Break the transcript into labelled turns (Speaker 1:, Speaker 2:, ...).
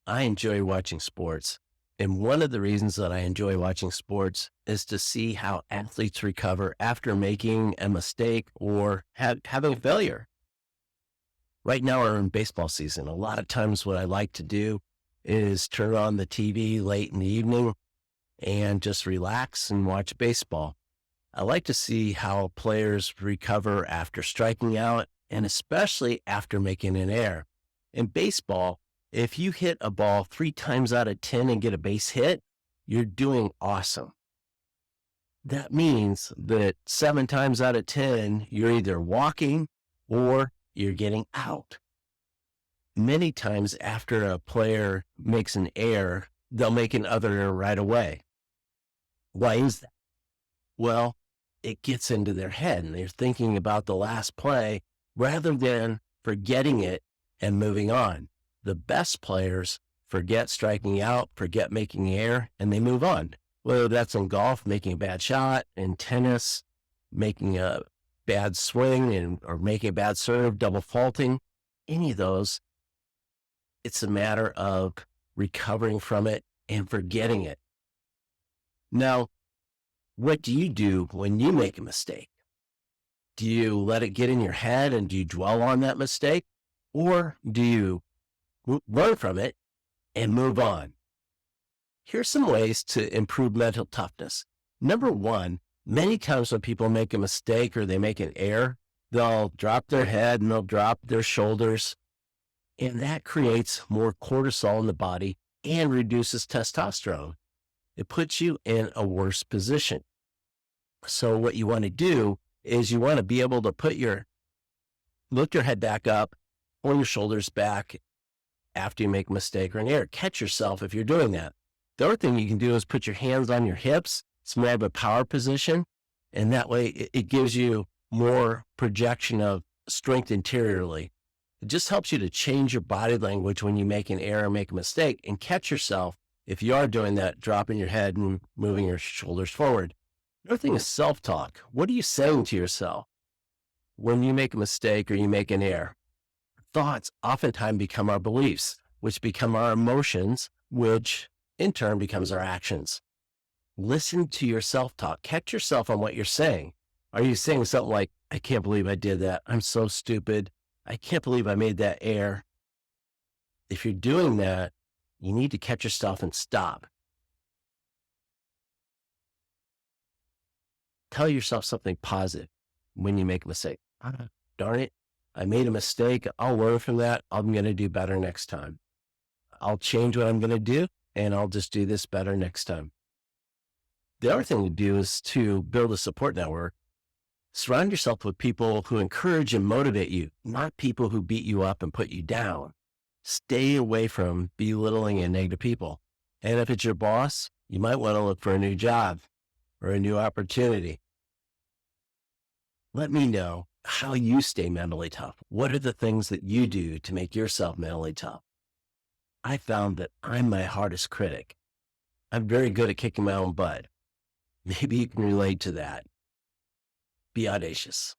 Speaker 1: I enjoy watching sports. And one of the reasons that I enjoy watching sports is to see how athletes recover after making a mistake or having a failure. Right now, we're in baseball season. A lot of times, what I like to do is turn on the TV late in the evening and just relax and watch baseball. I like to see how players recover after striking out and especially after making an error. In baseball, if you hit a ball 3 times out of 10 and get a base hit, you're doing awesome. That means that 7 times out of 10, you're either walking or you're getting out. Many times after a player makes an error, they'll make another error right away. Why is that? Well, it gets into their head and they're thinking about the last play rather than forgetting it and moving on. The best players forget striking out, forget making error, and they move on. Whether that's in golf, making a bad shot, in tennis, making a bad swing or making a bad serve, double faulting, any of those, it's a matter of recovering from it and forgetting it. Now, what do you do when you make a mistake? Do you let it get in your head and do you dwell on that mistake? Or do you learn from it and move on? Here's some ways to improve mental toughness. Number one, many times when people make a mistake or they make an error, they'll drop their head and they'll drop their shoulders. And that creates more cortisol in the body and reduces testosterone. It puts you in a worse position. So what you want to do is you want to be able to lift your head back up, pull your shoulders back after you make a mistake or an error. Catch yourself if you're doing that. The other thing you can do is put your hands on your hips. It's more of a power position. And that way it gives you more projection of strength interiorly. It just helps you to change your body language when you make an error, make a mistake, and catch yourself if you are doing that, dropping your head and moving your shoulders forward. Another thing is self-talk. What are you saying to yourself when you make a mistake or you make an error? Thoughts oftentimes become our beliefs, which become our emotions, which in turn becomes our actions. Listen to your self-talk. Catch yourself on what you're saying. Are you saying something like, I can't believe I did that. I'm so stupid. I can't believe I made that error. If you're doing that, you need to catch yourself and stop. Tell yourself something positive when you make a mistake. Darn it, I made a mistake. I'll learn from that. I'm going to do better next time. I'll change what I'm going to do, and I'll just do this better next time. The other thing to do is to build a support network. Surround yourself with people who encourage and motivate you, not people who beat you up and put you down. Stay away from belittling and negative people. And if it's your boss, you might want to look for a new job or a new opportunity. Let me know how you stay mentally tough. What are the things that you do to make yourself mentally tough? I found that I'm my hardest critic. I'm very good at kicking my own butt. Maybe you can relate to that. Be audacious.